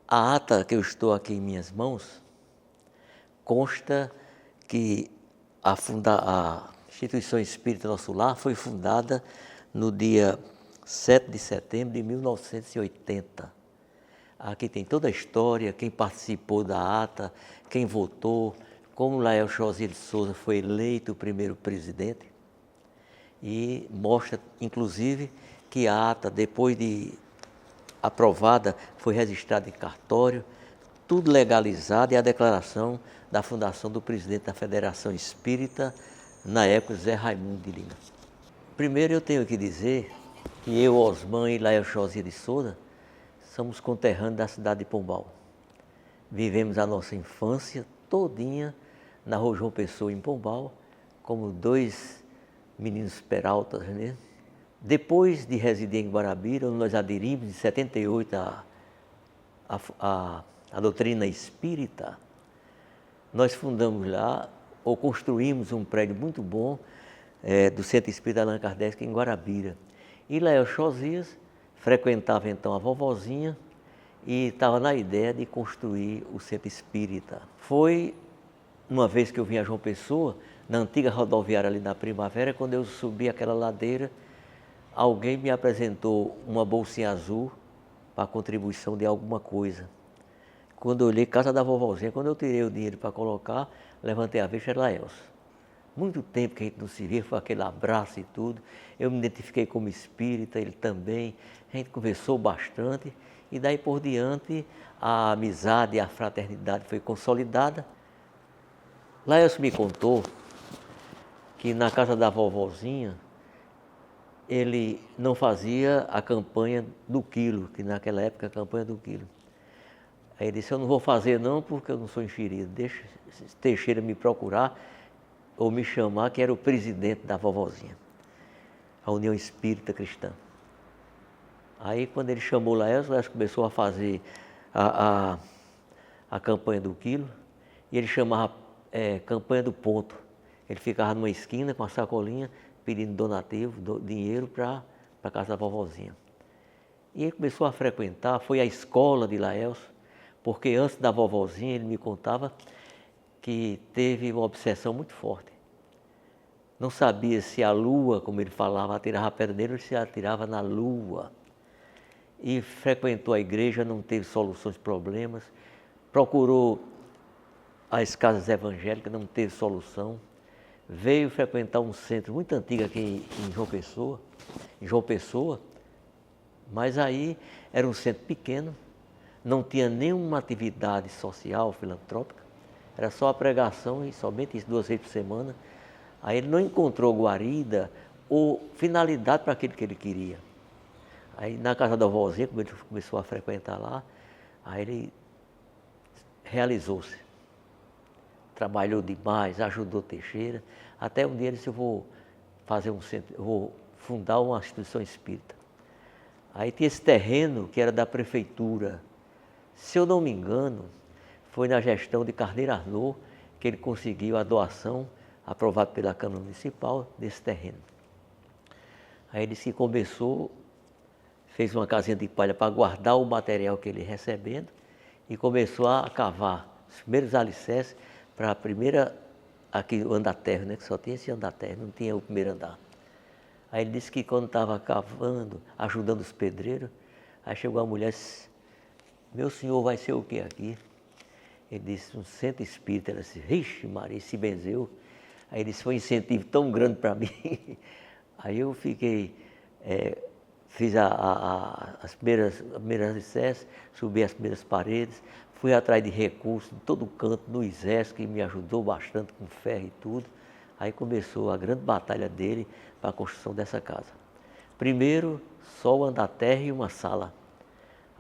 A ata que eu estou aqui em minhas mãos consta que a Instituição Espírita Nosso Lar foi fundada no dia 7 de setembro de 1980. Aqui tem toda a história, quem participou da ata, quem votou, como Lael José de Souza foi eleito o primeiro presidente. E mostra, inclusive, que a ata, depois de aprovada, foi registrada em cartório, tudo legalizado, e a declaração da fundação do presidente da Federação Espírita, na época, Zé Raimundo de Lima. Primeiro eu tenho que dizer que eu, Osman e Lael José de Souza somos conterrâneos da cidade de Pombal. Vivemos a nossa infância todinha na Rua João Pessoa, em Pombal, como dois meninos peraltas, né? Depois de residir em Guarabira, onde nós aderimos em 78 a doutrina espírita, nós fundamos lá, ou construímos um prédio muito bom do Centro Espírita Allan Kardec em Guarabira. E Lael Josias frequentava então a vovozinha e estava na ideia de construir o Centro Espírita. Foi uma vez que eu vim a João Pessoa, na antiga rodoviária ali na Primavera, quando eu subi aquela ladeira, alguém me apresentou uma bolsinha azul para contribuição de alguma coisa. Quando eu olhei, casa da vovozinha, quando eu tirei o dinheiro para colocar, levantei a vista, era Laelso. Muito tempo que a gente não se via, foi aquele abraço e tudo. Eu me identifiquei como espírita, ele também. A gente conversou bastante e daí por diante a amizade e a fraternidade foi consolidada. Laelso me contou que na casa da vovozinha ele não fazia a campanha do quilo, que naquela época a campanha do quilo. Aí ele disse, eu não vou fazer não porque eu não sou enxerido, deixa Teixeira me procurar ou me chamar, que era o presidente da vovozinha, a União Espírita Cristã. Aí quando ele chamou Laelso começou a fazer a campanha do quilo, e ele chamava campanha do ponto. Ele ficava numa esquina com a sacolinha, pedindo donativo, dinheiro para a casa da vovozinha. E ele começou a frequentar, foi à escola de Laelso, porque antes da vovozinha ele me contava que teve uma obsessão muito forte. Não sabia se a lua, como ele falava, atirava a pedra nele ou se atirava na lua. E frequentou a igreja, não teve soluções problemas, procurou as casas evangélicas, não teve solução. Veio frequentar um centro muito antigo aqui em João Pessoa, mas aí era um centro pequeno, não tinha nenhuma atividade social, filantrópica, era só a pregação e somente isso 2 vezes por semana. Aí ele não encontrou guarida ou finalidade para aquilo que ele queria. Aí na casa da vovozinha, como ele começou a frequentar lá, aí ele realizou-se. Trabalhou demais, ajudou Teixeira. Até um dia ele disse, eu vou fazer um centro, eu vou fundar uma instituição espírita. Aí tinha esse terreno que era da prefeitura. Se eu não me engano, foi na gestão de Carneiro Arnaud que ele conseguiu a doação, aprovada pela Câmara Municipal, desse terreno. Aí ele se começou, fez uma casinha de palha para guardar o material que ele ia recebendo e começou a cavar os primeiros alicerces para a primeira, aqui o andar-terra, né, que só tinha esse andar-terra, não tinha o primeiro andar. Aí ele disse que quando estava cavando, ajudando os pedreiros, aí chegou a mulher e disse, meu senhor vai ser o que aqui? Ele disse, um centro espírita. Ela disse, vixe Maria, se benzeu. Aí ele disse, foi um incentivo tão grande para mim. Aí eu fiquei, fiz as primeiras alicerces, subi as primeiras paredes, fui atrás de recursos em todo canto, no exército, que me ajudou bastante com ferro e tudo. Aí começou a grande batalha dele para a construção dessa casa. Primeiro, só o andar-terra e uma sala.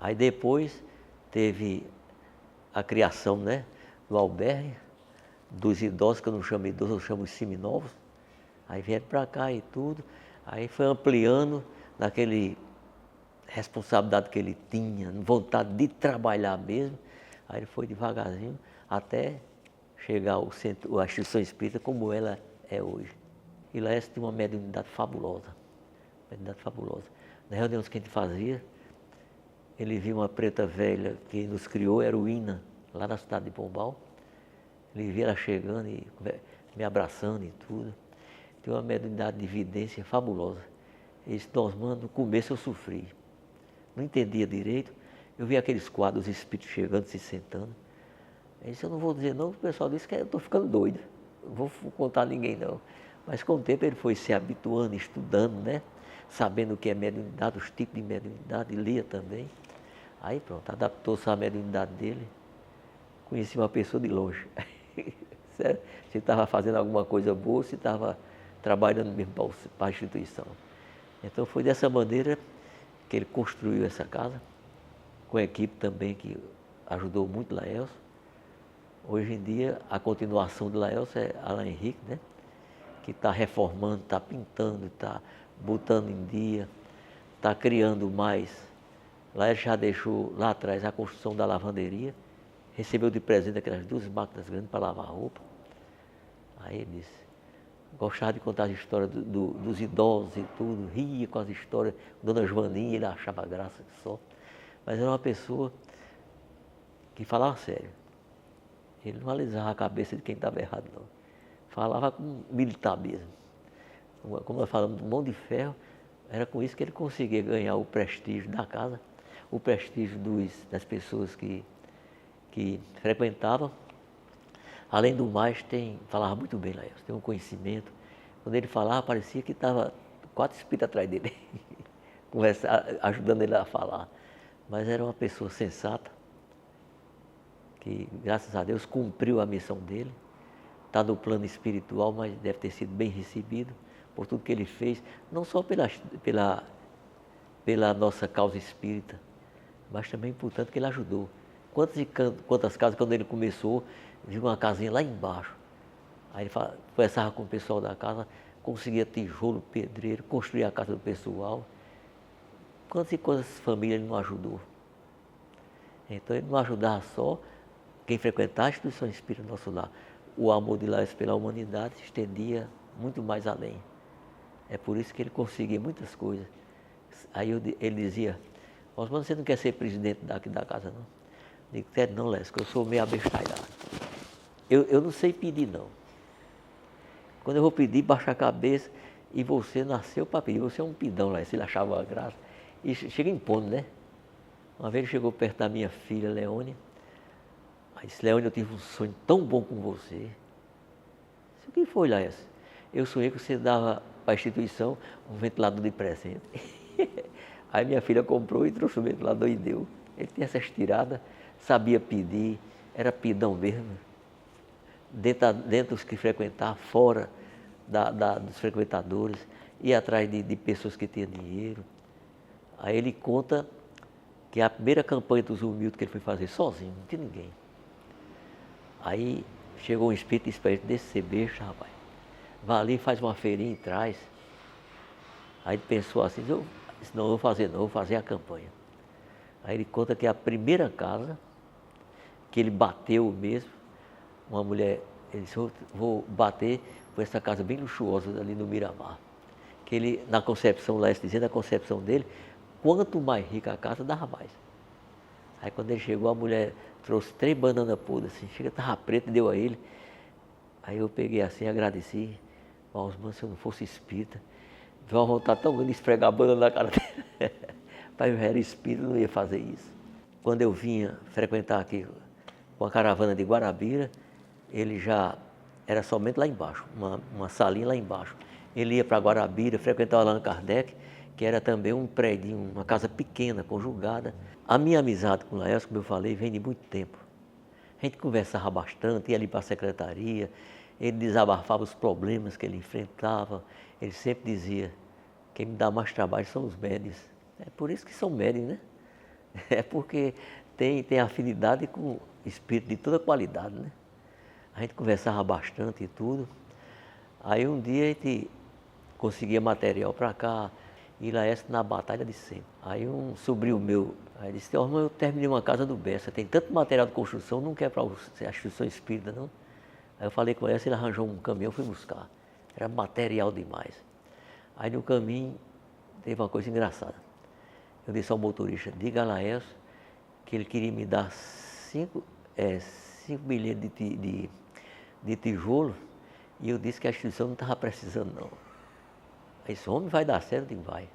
Aí depois teve a criação, né, do albergue, dos idosos, que eu não chamo idosos, eu chamo os seminovos. Aí vieram para cá e tudo. Aí foi ampliando naquele responsabilidade que ele tinha, vontade de trabalhar mesmo. Aí ele foi devagarzinho até chegar ao centro, a instituição espírita como ela é hoje. E lá tem uma mediunidade fabulosa. Mediunidade fabulosa. Nas reuniões que a gente fazia, ele viu uma preta velha que nos criou, heroína, lá na cidade de Pombal. Ele via ela chegando e me abraçando e tudo. Tem uma mediunidade de evidência fabulosa. Ele disse, Osmando, no começo eu sofri. Não entendia direito. Eu vi aqueles quadros, os espíritos chegando, se sentando. Ele disse, eu não vou dizer não, o pessoal disse que eu estou ficando doido. Não vou contar a ninguém não. Mas com o tempo ele foi se habituando, estudando, né? Sabendo o que é mediunidade, os tipos de mediunidade, lia também. Aí pronto, adaptou-se à mediunidade dele. Conheci uma pessoa de longe. Se estava fazendo alguma coisa boa, se estava trabalhando mesmo para a instituição. Então foi dessa maneira que ele construiu essa casa, com a equipe também que ajudou muito Laelso. Hoje em dia, a continuação de Laelso é Alain Henrique, né? Que está reformando, está pintando, está botando em dia, está criando mais. Laelso já deixou lá atrás a construção da lavanderia, recebeu de presente aquelas 2 máquinas grandes para lavar roupa. Aí ele disse, gostava de contar as histórias dos idosos e tudo, ria com as histórias. Dona Joaninha, ele achava graça só. Mas era uma pessoa que falava sério. Ele não alisava a cabeça de quem estava errado, não. Falava com militar mesmo. Como nós falamos, mão de ferro, era com isso que ele conseguia ganhar o prestígio da casa, o prestígio das pessoas que frequentavam. Além do mais, falava muito bem, Laelso, tem um conhecimento. Quando ele falava, parecia que estava 4 espíritos atrás dele, ajudando ele a falar. Mas era uma pessoa sensata, que, graças a Deus, cumpriu a missão dele. Está no plano espiritual, mas deve ter sido bem recebido por tudo que ele fez, não só pela nossa causa espírita, mas também por tanto que ele ajudou. Quantas casas, quando ele começou, viu uma casinha lá embaixo. Aí ele conversava com o pessoal da casa, conseguia tijolo, pedreiro, construir a casa do pessoal. Quantas e quantas famílias ele não ajudou? Então ele não ajudava só quem frequentava a instituição espírita do nosso lar. O amor de Laelso pela humanidade se estendia muito mais além. É por isso que ele conseguia muitas coisas. Aí ele dizia, Osmando, você não quer ser presidente daqui da casa, não? Eu digo, quero não, Laelso, que eu sou meio abestalhado. Eu não sei pedir, não. Quando eu vou pedir, baixa a cabeça e você nasceu para pedir. Você é um pidão, Laelso. Ele achava graça. E chega impondo, né? Uma vez ele chegou perto da minha filha, Leone. Aí disse, Leone, eu tive um sonho tão bom com você. Disse, o que foi, Laelso? Eu sonhei que você dava para a instituição um ventilador de presente. Aí minha filha comprou e trouxe o ventilador e deu. Ele tinha essas tiradas, sabia pedir, era pidão mesmo. Dentro dos que frequentavam, fora dos frequentadores, ia atrás de pessoas que tinham dinheiro. Aí ele conta que a primeira campanha dos humildes que ele foi fazer sozinho, não tinha ninguém. Aí chegou um espírito e disse para ele, desse beijo, rapaz, vai ali, faz uma feirinha e traz. Aí ele pensou assim, eu disse, não vou fazer não, vou fazer a campanha. Aí ele conta que a primeira casa, que ele bateu mesmo, uma mulher, ele disse, vou bater por essa casa bem luxuosa ali no Miramar. Que ele, na concepção, lá dizendo, na concepção dele, quanto mais rica a casa, dava mais. Aí quando ele chegou, a mulher trouxe 3 bananas podres, assim, chega, estava preto e deu a ele. Aí eu peguei assim, agradeci. Osmando, se eu não fosse espírita, deu uma vontade tão grande de esfregar a banana na cara dele. Pai, eu era espírita, não ia fazer isso. Quando eu vinha frequentar aqui com a caravana de Guarabira, ele já era somente lá embaixo, uma salinha lá embaixo. Ele ia para Guarabira, frequentava Allan Kardec, que era também um prédio, uma casa pequena, conjugada. A minha amizade com o Laelso, como eu falei, vem de muito tempo. A gente conversava bastante, ia ali para a secretaria, ele desabafava os problemas que ele enfrentava. Ele sempre dizia, quem me dá mais trabalho são os médios. É por isso que são médios, né? É porque tem afinidade com espírito de toda qualidade, né? A gente conversava bastante e tudo. Aí um dia a gente conseguia material para cá, e Laelso na batalha de sempre. Aí um sobrinho meu, aí disse, irmão, eu terminei uma casa do Bessa, tem tanto material de construção, não quer para a instituição espírita, não? Aí eu falei com ele, ele arranjou um caminhão, fui buscar. Era material demais. Aí no caminho teve uma coisa engraçada. Eu disse ao motorista, diga a Laércio que ele queria me dar 5 bilhetes de tijolo, e eu disse que a instituição não estava precisando não. Aí esse homem vai dar certo? Eu digo, vai.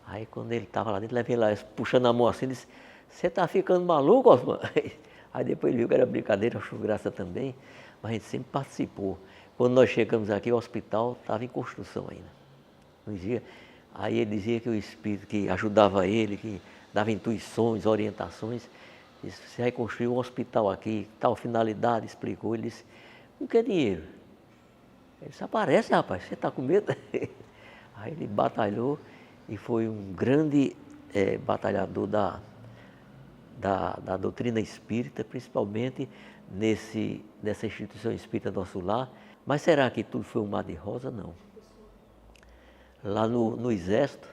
Aí quando ele estava lá dentro, levei lá, puxando a mão assim, disse, você está ficando maluco, Osman? Aí depois ele viu que era brincadeira, achou graça também, mas a gente sempre participou. Quando nós chegamos aqui, o hospital estava em construção ainda. Não dizia. Aí ele dizia que o Espírito que ajudava ele, que dava intuições, orientações, disse, você vai construir um hospital aqui, tal finalidade, explicou. Ele disse, o que é dinheiro? Ele disse, aparece, rapaz, você está com medo? Aí ele batalhou e foi um grande batalhador da doutrina espírita, principalmente nessa instituição espírita Nosso Lar. Mas será que tudo foi um mar de rosa? Não. Lá no exército,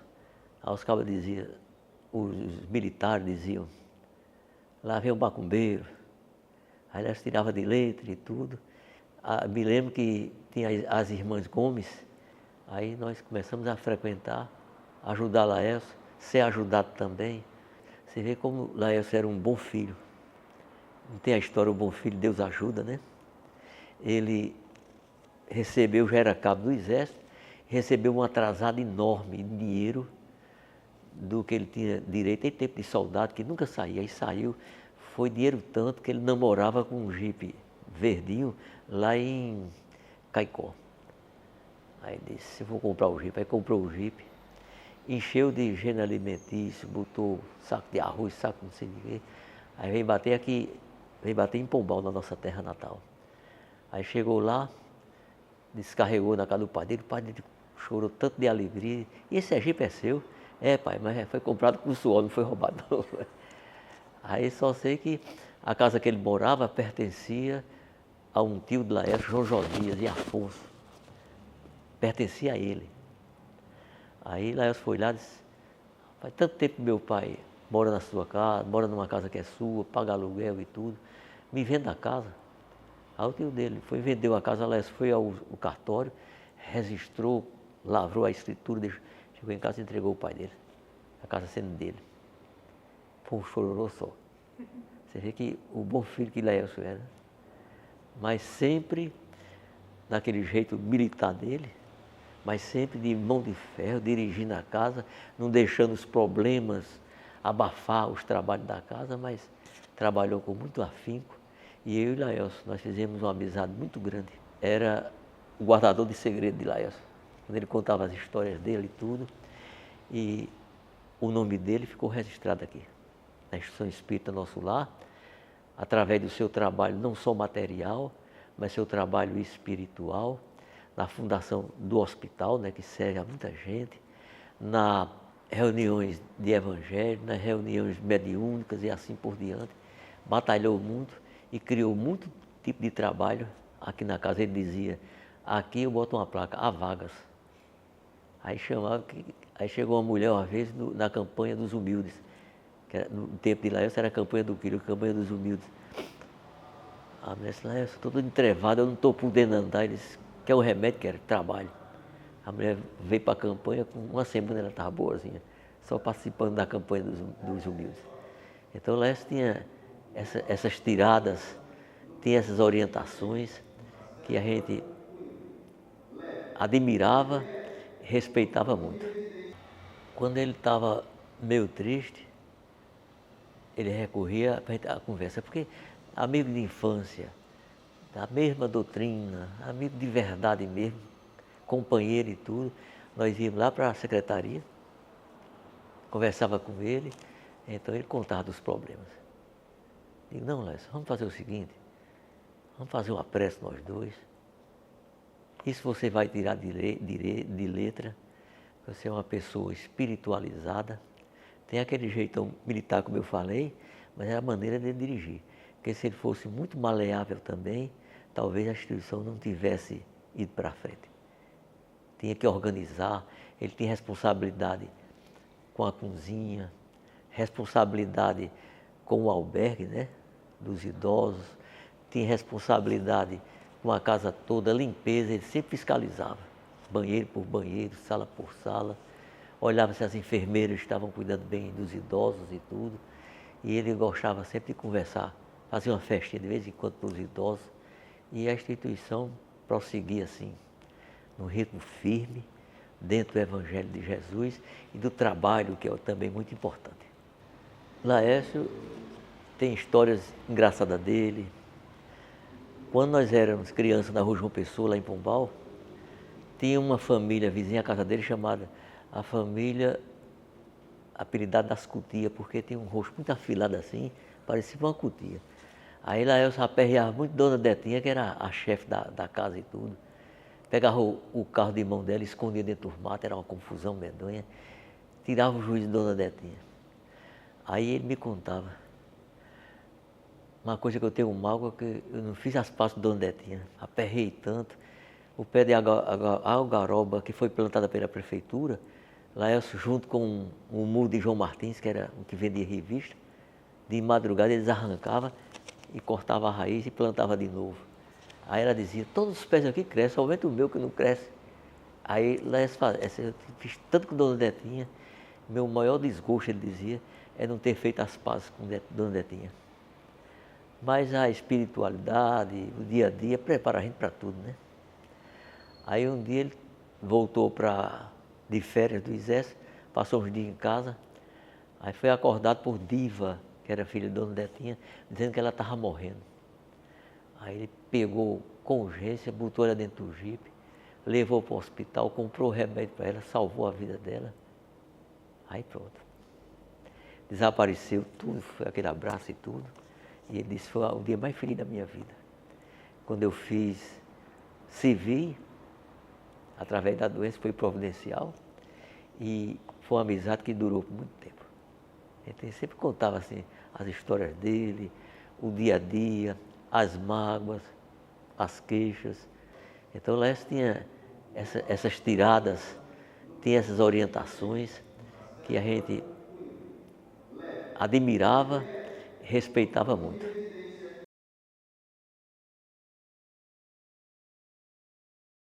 os cabras diziam, os militares diziam, lá vem o macumbeiro. Aí elas tiravam de letra e tudo. Me lembro que tinha as irmãs Gomes, aí nós começamos a frequentar, ajudar Laércio, ser ajudado também. Você vê como Laércio era um bom filho. Não tem a história, o bom filho, Deus ajuda, né? Ele recebeu, já era cabo do exército, recebeu um atrasado enorme de dinheiro do que ele tinha direito em tempo de soldado, que nunca saía. Aí saiu, foi dinheiro tanto que ele namorava com um jipe verdinho lá em Caicó. Aí disse, eu vou comprar o jipe. Aí comprou o jipe, encheu de gênero alimentício, botou saco de arroz, saco não sei de quê. Aí veio bater aqui, veio bater em Pombal, na nossa terra natal. Aí chegou lá, descarregou na casa do pai dele, o pai dele chorou tanto de alegria. E esse jipe é seu? É, pai, mas foi comprado com suor, não foi roubado não. Aí só sei que a casa que ele morava pertencia a um tio de Laércio, João Josias e Afonso. Pertencia a ele. Aí Laércio foi lá e disse, faz tanto tempo que meu pai mora na sua casa, mora numa casa que é sua, paga aluguel e tudo, me venda a casa. Aí o tio dele foi, vendeu a casa, Laércio foi ao cartório, registrou, lavrou a escritura, chegou em casa e entregou o pai dele, a casa sendo dele. Foi um chororô só. Você vê que o bom filho que Laércio era, mas sempre daquele jeito militar dele, mas sempre de mão de ferro, dirigindo a casa, não deixando os problemas abafar os trabalhos da casa, mas trabalhou com muito afinco. E eu e Laércio, nós fizemos uma amizade muito grande. Era o guardador de segredo de Laércio. Quando ele contava as histórias dele e tudo, e o nome dele ficou registrado aqui, na Instituição Espírita Nosso Lar, através do seu trabalho, não só material, mas seu trabalho espiritual, na fundação do hospital, né, que serve a muita gente, nas reuniões de evangelho, nas reuniões mediúnicas e assim por diante. Batalhou muito e criou muito tipo de trabalho. Aqui na casa ele dizia, aqui eu boto uma placa, há vagas. Aí chegou uma mulher uma vez na campanha dos humildes, que era, no tempo de Laércio era a campanha do quilo, a campanha dos humildes. A mulher disse, Laércio, estou todo entrevado, eu não estou podendo andar. Ele disse, quer o remédio? Quero, trabalho. A mulher veio para a campanha, com uma semana ela estava boazinha, só participando da campanha dos humildes. Então Laércio tinha essas tiradas, tinha essas orientações que a gente admirava, respeitava muito. Quando ele estava meio triste, ele recorria à conversa, porque amigo de infância, da mesma doutrina, amigo de verdade mesmo, companheiro e tudo, nós íamos lá para a secretaria, conversava com ele, então ele contava dos problemas. Digo, não, Laércio, vamos fazer o seguinte, vamos fazer uma prece nós dois, isso você vai tirar de letra, você é uma pessoa espiritualizada, tem aquele jeitão militar, como eu falei, mas é a maneira de dirigir. Porque se ele fosse muito maleável também, talvez a instituição não tivesse ido para frente. Tinha que organizar, ele tinha responsabilidade com a cozinha, responsabilidade com o albergue, né, dos idosos, tinha responsabilidade com a casa toda, limpeza, ele sempre fiscalizava, banheiro por banheiro, sala por sala. olhava se as enfermeiras estavam cuidando bem dos idosos e tudo. E ele gostava sempre de conversar, fazia uma festinha de vez em quando para os idosos. E a instituição prosseguia assim, num ritmo firme, dentro do Evangelho de Jesus e do trabalho, que é também muito importante. Laércio tem histórias engraçadas dele. Quando nós éramos crianças na Rua João Pessoa, lá em Pombal, tinha uma família vizinha à casa dele chamada a família apelidada das Cutias, porque tinha um rosto muito afilado assim, parecia uma cutia. Aí Laércio aperreava muito Dona Detinha, que era a chefe da casa e tudo. Pegava o carro de mão dela, escondia dentro do mato, era uma confusão medonha. Tirava o juízo de Dona Detinha. Aí ele me contava uma coisa que eu tenho mal, que eu não fiz as pazes com Dona Detinha. Aperrei tanto. O pé de algaroba, que foi plantada pela prefeitura, Laércio, junto com o muro de João Martins, que era o que vendia revista, de madrugada eles arrancavam e cortavam a raiz e plantavam de novo. Aí ela dizia, todos os pés aqui crescem, somente o meu que não cresce. Aí Laércio fazia, eu fiz tanto com Dona Detinha, meu maior desgosto, ele dizia, é não ter feito as pazes com Dona Detinha. Mas a espiritualidade, o dia a dia, prepara a gente para tudo, né? Aí um dia ele voltou de férias do exército, passou uns dias em casa, aí foi acordado por Diva, que era filha de Dona Detinha, dizendo que ela estava morrendo. Aí ele pegou com urgência, botou ela dentro do jipe, levou para o hospital, comprou remédio para ela, salvou a vida dela. Aí pronto. Desapareceu tudo, foi aquele abraço e tudo. E ele disse, foi o dia mais feliz da minha vida. Quando eu fiz civil, através da doença, foi providencial. E foi uma amizade que durou por muito tempo. Ele sempre contava assim, as histórias dele, o dia a dia, as mágoas, as queixas. Então o Laércio tinha essas tiradas, tinha essas orientações que a gente admirava e respeitava muito.